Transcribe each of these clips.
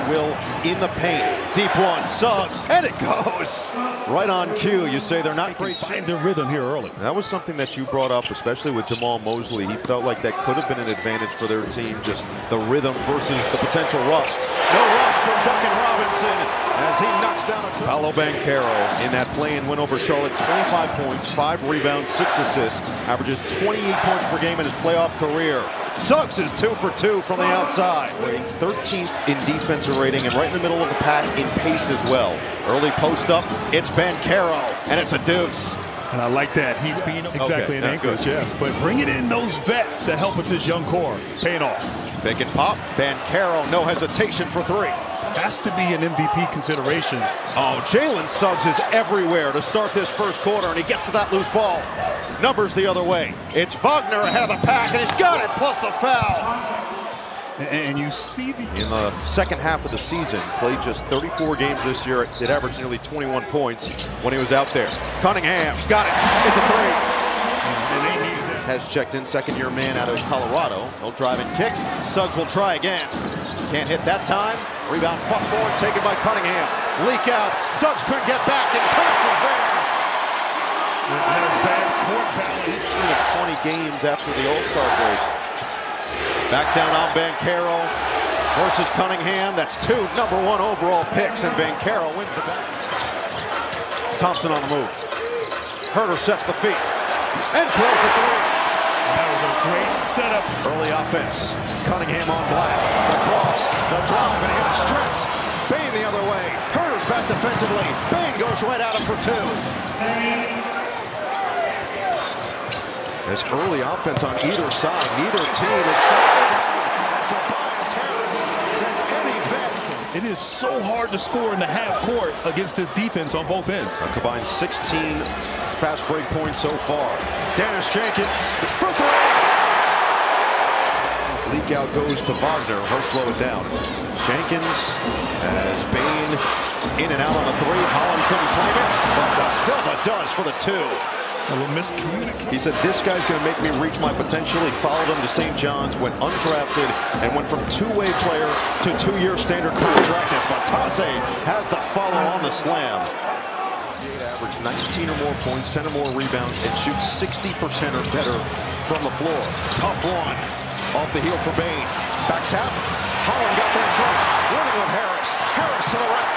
will in the paint. Deep one, Suggs, and it goes right on cue. You say they're not great. Find their rhythm here early. That was something that you brought up, especially with Jamal Mosley. He felt like that could have been an advantage for their team, just the rhythm versus the potential rust. No rust from Duncan Robinson as he knocks down a Paolo Banchero in that play-in win over Charlotte. 25 points, 5 rebounds, 6 assists, averages 28 points per game in his playoff career. Suggs is 2 for 2 from the outside. 13th in defensive rating and right in the middle of the pack in pace as well. Early post up, it's Banchero, and it's a deuce. And I like that. He's being exactly an anchor, good. yes. But bringing in those vets to help with this young core, paying off. Pick and pop, Banchero, no hesitation for 3. Has to be an MVP consideration. Oh, Jalen Suggs is everywhere to start this first quarter, and he gets to that loose ball. Numbers the other way. It's Wagner ahead of the pack, and he's got it, plus the foul. And you see in the second half of the season, played just 34 games this year. It averaged nearly 21 points when he was out there. Cunningham's got it. It's a 3. Has checked in, second-year man out of Colorado. He'll drive and kick. Suggs will try again. Can't hit that time. Rebound fought forward, taken by Cunningham. Leak out. Suggs couldn't get back, and Thompson's there. Has bad court balance. 20 games after the All-Star break. Back down on Banchero versus Cunningham. That's 2 #1 overall picks, and Banchero wins the battle. Thompson on the move. Herter sets the feet and drills the 3. That was a great setup. Early offense. Cunningham on Black. The cross, the drive, and he got it stripped. Bain the other way. Herter's back defensively. Bain goes right at him for 2. There's early offense on either side. Neither team is It is so hard to score in the half court against this defense on both ends. A combined 16 fast break points so far. Dennis Jenkins for 3. Leak out goes to Wagner. He'll slow it down. Jenkins as Bain in and out on the 3. Holland couldn't claim it, but Da Silva does for the 2. A little miscommunication. He said, this guy's going to make me reach my potential. He followed him to St. John's, went undrafted, and went from two-way player to 2-year standard contract. As Matase has the follow on the slam. Average 19 or more points, 10 or more rebounds, and shoots 60% or better from the floor. Tough one. Off the heel for Bain. Back tap. Holland got there first. Winning with Harris. Harris to the rack.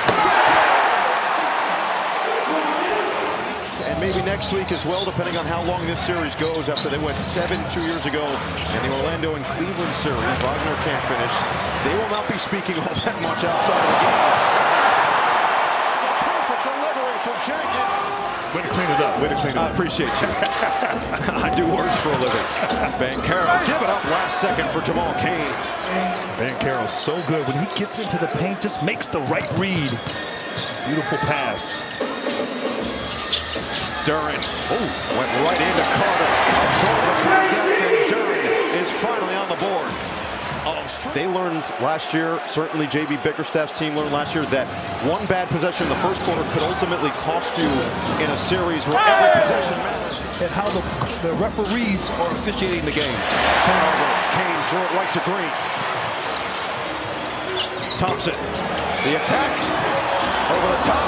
And maybe next week as well, depending on how long this series goes after they went 7 2 years ago in the Orlando and Cleveland series. Wagner can't finish. They will not be speaking all that much outside of the game. The perfect delivery from Jenkins. Way to clean it up. Way to clean it up. I appreciate you. I do words for a living. Banchero give it up last second for Jamal Cain. Banchero's so good. When he gets into the paint, just makes the right read. Beautiful pass. Duran went right into Carter. Absorbed the contact, and Duran is finally on the board. They learned last year, certainly J.B. Bickerstaff's team learned last year, that one bad possession in the first quarter could ultimately cost you in a series where every possession matters. And how the referees are officiating the game. Turnover. Kane threw it right to Green. Thompson. The attack. Over the top.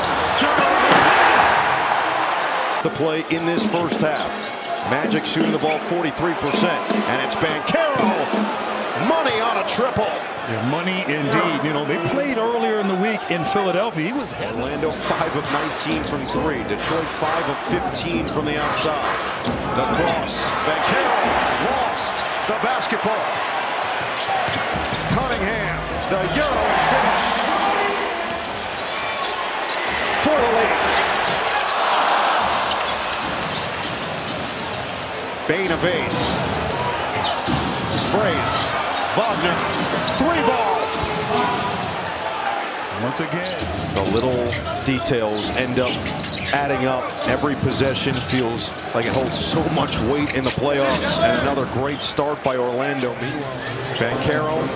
The play in this first half. Magic shooting the ball 43%, and it's Banchero. Money on a triple. Yeah, money indeed. You know, they played earlier in the week in Philadelphia. He was Orlando 5 of 19 from 3. Detroit 5 of 15 from the outside. The cross. Banchero lost the basketball. Cunningham, the Euro finish for the lead. Bain evades. Sprays. Wagner. 3-ball. Once again. The little details end up adding up. Every possession feels like it holds so much weight in the playoffs. And another great start by Orlando. Banchero,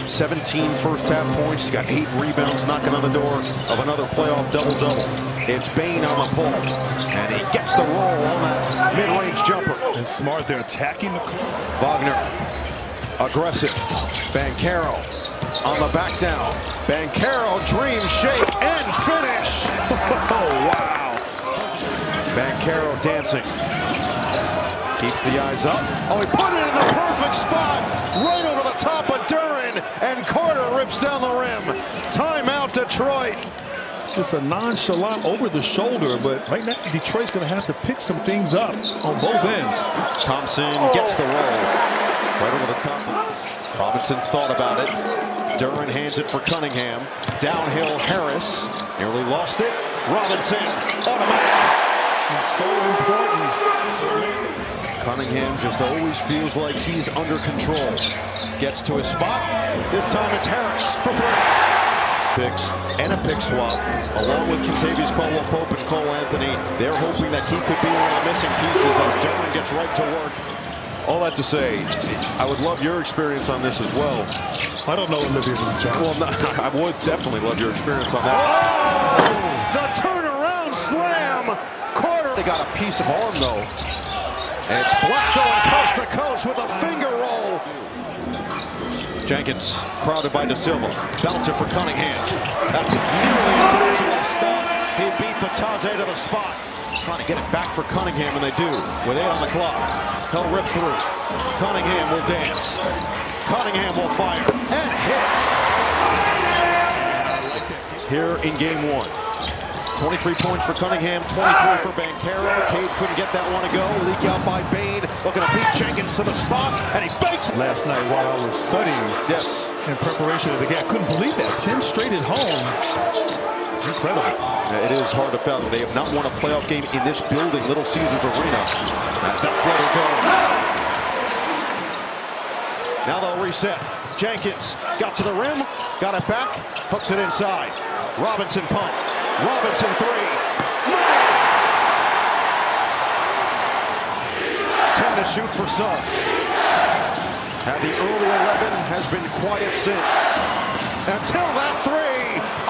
17 first half points. He's got 8 rebounds, knocking on the door of another playoff double-double. It's Bain on the pull. And he gets the roll on that mid-range jumper. And smart, they're attacking the court. Wagner Aggressive. Banchero on the back down. Banchero, dream shake and finish. Oh, wow. Banchero dancing. Keeps the eyes up. Oh, he put it in the perfect spot. Right over the top of Duren. And Carter rips down the rim. Timeout, Detroit. Just a nonchalant over the shoulder, but right now Detroit's going to have to pick some things up on both ends. Thompson gets the roll. Right over the top. Robinson thought about it. Duren hands it for Cunningham. Downhill Harris. Nearly lost it. Robinson. Automatic. It's so important. Cunningham just always feels like he's under control. Gets to his spot. This time it's Harris for three. Picks and a pick swap, along with Kentavious Caldwell-Pope and Cole Anthony. They're hoping that he could be one of the missing pieces as Duren gets right to work. All that to say, I would love your experience on this as well. I don't know Olivier's job. Well, no, I would definitely love your experience on that. Oh! The turnaround slam! Carter, they got a piece of arm though. And it's Black going coast to coast with a finger roll. Jenkins, crowded by De Silva. Bounce it for Cunningham. That's nearly impossible to stop. He beat Batadze to the spot. Trying to get it back for Cunningham, and they do. With 8 on the clock. He'll rip through. Cunningham will dance. Cunningham will fire. And hit. Here in game 1. 23 points for Cunningham, 23 for Banchero. Cade couldn't get that one to go. Leak out by Bain. Looking to beat Jenkins to the spot, and he banks it. Last night while I was studying in preparation of the game, I couldn't believe that. 10 straight at home. Incredible. Yeah, it is hard to fathom. They have not won a playoff game in this building, Little Caesars Arena. As that floater goes. Now they'll reset. Jenkins got to the rim, got it back, hooks it inside. Robinson pump. Robinson 3. 10 to shoot for Suggs. And the early 11 has been quiet since. Until that 3,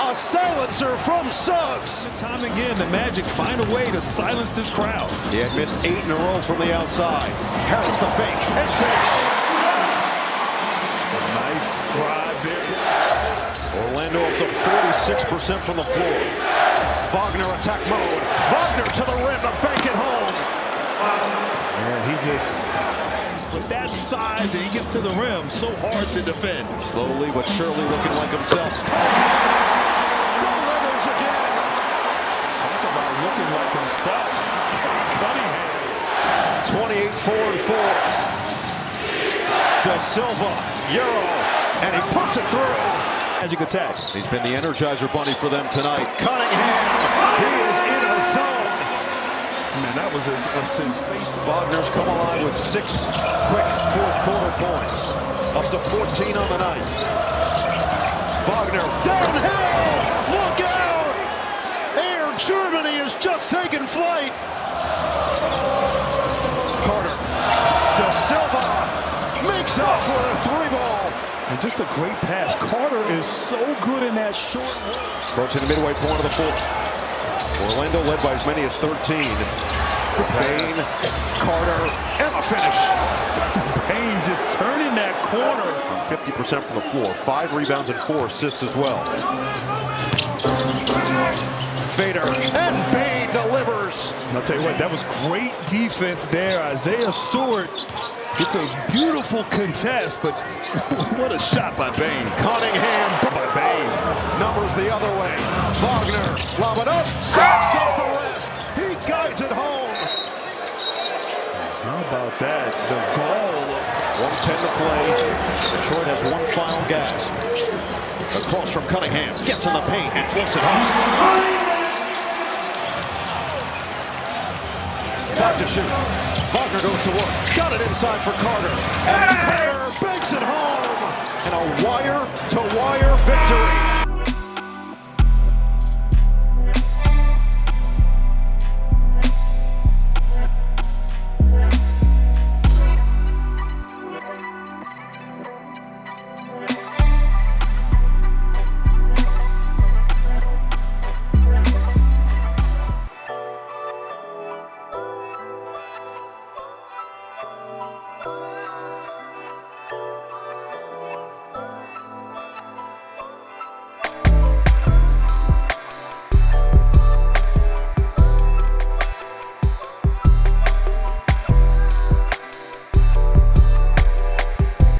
a silencer from Suggs. Time again, the Magic find a way to silence this crowd. He had missed 8 in a row from the outside. Harris the fake and finish. Nice drive there. Orlando up to 46% from the floor. Wagner attack mode. Wagner to the rim to bank it home. And he just, with that size, and he gets to the rim, so hard to defend. Slowly but surely looking like himself. Delivers again. Talk about looking like himself. Cunningham. 28, 4, and 4. De Silva, Euro, and he puts it through. Magic attack. He's been the Energizer Bunny for them tonight. Cunningham, he is in a zone. Man, that was a sensation. Wagner's come alive with 6 quick fourth-quarter points. Up to 14 on the night. Wagner, downhill! Look out! Air Germany has just taken flight. Carter, De Silva makes up for the 3-ball. And just a great pass. Carter is so good in that short work. Approaching the midway point of the fourth. Orlando led by as many as 13. Bain, Carter, and the finish. Bain just turning that corner. 50% from the floor. 5 rebounds and 4 assists as well. Fader, and Bain delivers. And I'll tell you what, that was great defense there. Isaiah Stewart gets a beautiful contest, but what a shot by Bain. Cunningham By Bain. numbers the other way. Wagner, lob it up. Suggs does the rest. He guides it home. How about that? The goal. 1:10 to play. Detroit has one final gasp. Across from Cunningham. Gets in the paint and flips it high. Back to shoot. Wagner goes to work. Got it inside for Carter. And Carter banks it home. And a wire-to-wire victory.